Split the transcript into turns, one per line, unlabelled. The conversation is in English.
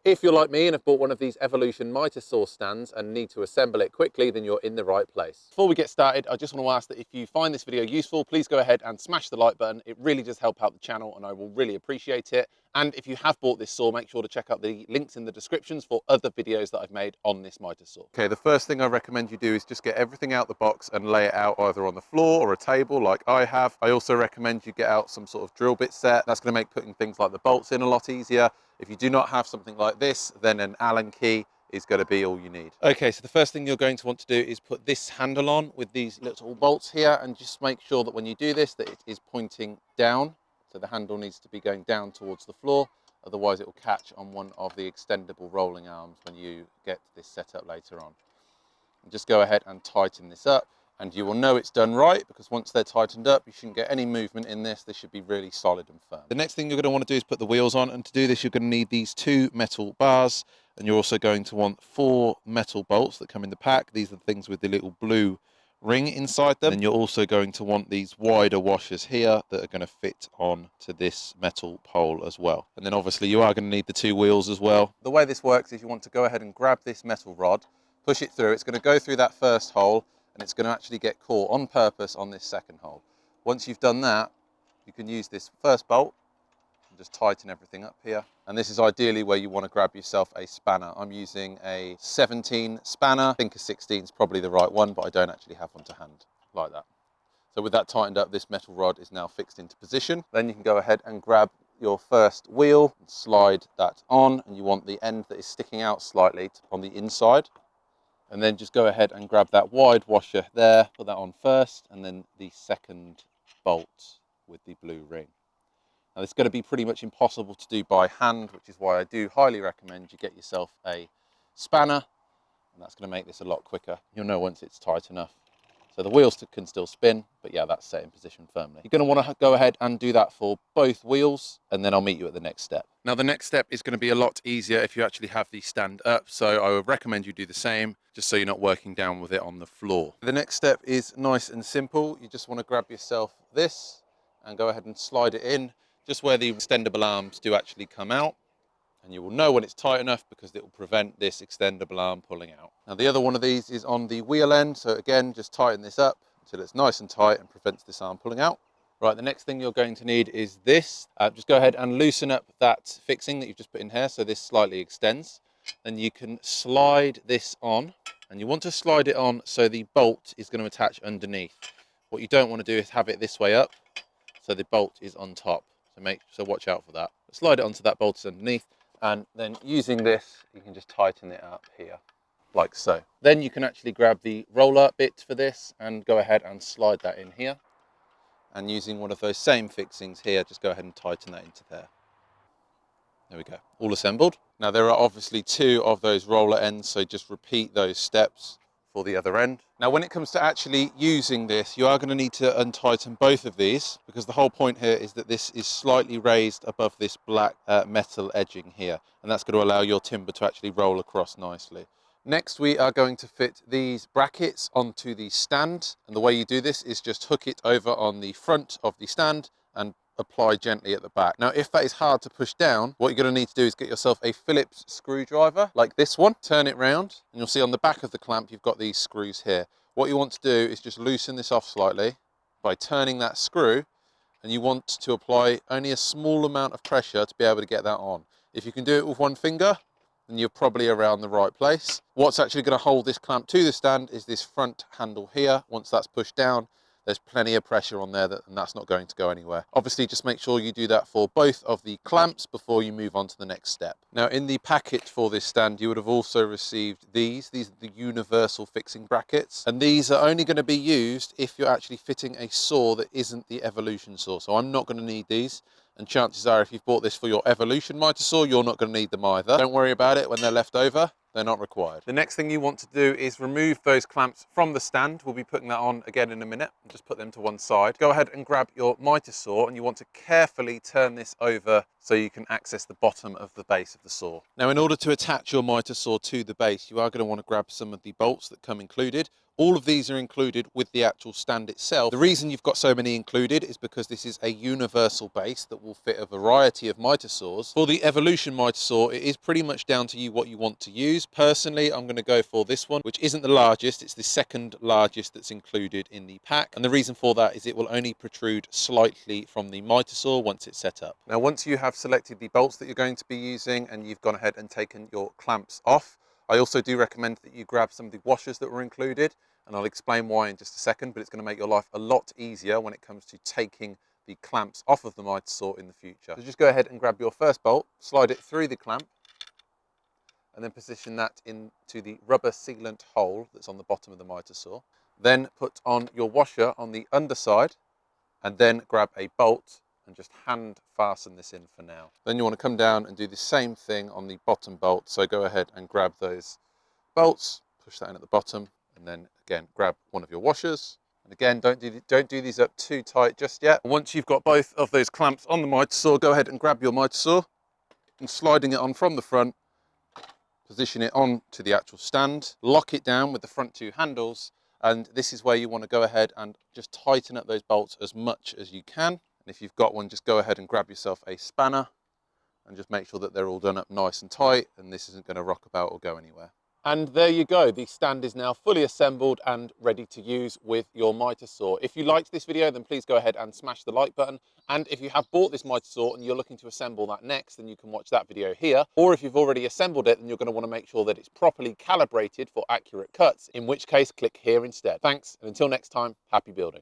If you're like me and have bought one of these Evolution Mitre Saw Stands and need to assemble it quickly, then you're in the right place. Before we get started, I just want to ask that if you find this video useful, please go ahead and smash the like button. It really does help out the channel and I will really appreciate it. And if you have bought this saw, make sure to check out the links in the descriptions for other videos that I've made on this mitre saw. Okay, the first thing I recommend you do is just get everything out the box and lay it out either on the floor or a table like I have. I also recommend you get out some sort of drill bit set. That's going to make putting things like the bolts in a lot easier. If you do not have something like this, then an Allen key is going to be all you need. Okay, so the first thing you're going to want to do is put this handle on with these little bolts here, and just make sure that when you do this that it is pointing down. So the handle needs to be going down towards the floor, otherwise it will catch on one of the extendable rolling arms when you get this set up later on. And just go ahead and tighten this up, and you will know it's done right because once they're tightened up, you shouldn't get any movement in this. This should be really solid and firm. The next thing you're going to want to do is put the wheels on, and to do this you're going to need these 2 metal bars, and you're also going to want 4 metal bolts that come in the pack. These are the things with the little blue ring inside them. And you're also going to want these wider washers here that are going to fit on to this metal pole as well. And then obviously you are going to need the 2 wheels as well. The way this works is you want to go ahead and grab this metal rod, push it through. It's going to go through that first hole and it's going to actually get caught on purpose on this second hole. Once you've done that, you can use this first bolt and just tighten everything up here. And this is ideally where you want to grab yourself a spanner. I'm using a 17 spanner. I think a 16 is probably the right one, but I don't actually have one to hand, like that. So with that tightened up, this metal rod is now fixed into position. Then you can go ahead and grab your first wheel and slide that on, and you want the end that is sticking out slightly on the inside. And then just go ahead and grab that wide washer there, put that on first, and then the second bolt with the blue ring. Now it's going to be pretty much impossible to do by hand, which is why I do highly recommend you get yourself a spanner, and that's going to make this a lot quicker. You'll know once it's tight enough. So the wheels can still spin, but yeah, that's set in position firmly. You're going to want to go ahead and do that for both wheels, and then I'll meet you at the next step. Now the next step is going to be a lot easier if you actually have the stand up, so I would recommend you do the same, just so you're not working down with it on the floor. The next step is nice and simple. You just want to grab yourself this and go ahead and slide it in, just where the extendable arms do actually come out. And you will know when it's tight enough because it will prevent this extendable arm pulling out. Now the other one of these is on the wheel end, so again just tighten this up until it's nice and tight and prevents this arm pulling out. Right, the next thing you're going to need is this. Just go ahead and loosen up that fixing that you've just put in here so this slightly extends. Then you can slide this on, and you want to slide it on so the bolt is going to attach underneath. What you don't want to do is have it this way up so the bolt is on top. So watch out for that. Slide it onto that bolt that's underneath. And then using this, you can just tighten it up here, like so. Then you can actually grab the roller bit for this and go ahead and slide that in here. And using one of those same fixings here, just go ahead and tighten that into there. There we go, all assembled. Now there are obviously 2 of those roller ends, so just repeat those steps for the other end. Now when it comes to actually using this, you are going to need to untighten both of these because the whole point here is that this is slightly raised above this black metal edging here, and that's going to allow your timber to actually roll across nicely. Next we are going to fit these brackets onto the stand, and the way you do this is just hook it over on the front of the stand and apply gently at the back. Now if that is hard to push down, what you're going to need to do is get yourself a Phillips screwdriver like this one, turn it round, and you'll see on the back of the clamp you've got these screws here. What you want to do is just loosen this off slightly by turning that screw, and you want to apply only a small amount of pressure to be able to get that on. If you can do it with one finger, then you're probably around the right place. What's actually going to hold this clamp to the stand is this front handle here. Once that's pushed down, there's plenty of pressure on there and that's not going to go anywhere. Obviously, just make sure you do that for both of the clamps before you move on to the next step. Now, in the packet for this stand, you would have also received these. These are the universal fixing brackets. And these are only going to be used if you're actually fitting a saw that isn't the Evolution saw. So I'm not going to need these. And chances are if you've bought this for your Evolution mitre saw, you're not going to need them either. Don't worry about it when they're left over. They're not required. The next thing you want to do is remove those clamps from the stand. We'll be putting that on again in a minute. Just put them to one side. Go ahead and grab your mitre saw, and you want to carefully turn this over so you can access the bottom of the base of the saw. Now, in order to attach your mitre saw to the base, you are going to want to grab some of the bolts that come included. All of these are included with the actual stand itself. The reason you've got so many included is because this is a universal base that will fit a variety of mitre saws. For the Evolution Mitre Saw, it is pretty much down to you what you want to use. Personally, I'm going to go for this one, which isn't the largest. It's the second largest that's included in the pack. And the reason for that is it will only protrude slightly from the mitre saw once it's set up. Now, once you have selected the bolts that you're going to be using and you've gone ahead and taken your clamps off, I also do recommend that you grab some of the washers that were included, and I'll explain why in just a second, but it's going to make your life a lot easier when it comes to taking the clamps off of the mitre saw in the future. So just go ahead and grab your first bolt, slide it through the clamp, and then position that into the rubber sealant hole that's on the bottom of the mitre saw. Then put on your washer on the underside, and then grab a bolt and just hand fasten this in for now. Then you want to come down and do the same thing on the bottom bolt. So go ahead and grab those bolts, push that in at the bottom, and then again grab one of your washers. And again, don't do these up too tight just yet. Once you've got both of those clamps on the mitre saw, go ahead and grab your mitre saw and sliding it on from the front, position it on to the actual stand, lock it down with the front two handles, and this is where you want to go ahead and just tighten up those bolts as much as you can. And if you've got one, just go ahead and grab yourself a spanner and just make sure that they're all done up nice and tight, and this isn't going to rock about or go anywhere. And there you go, the stand is now fully assembled and ready to use with your mitre saw. If you liked this video, then please go ahead and smash the like button. And if you have bought this mitre saw and you're looking to assemble that next, then you can watch that video here. Or if you've already assembled it, then you're going to want to make sure that it's properly calibrated for accurate cuts, in which case click here instead. Thanks, and until next time, happy building.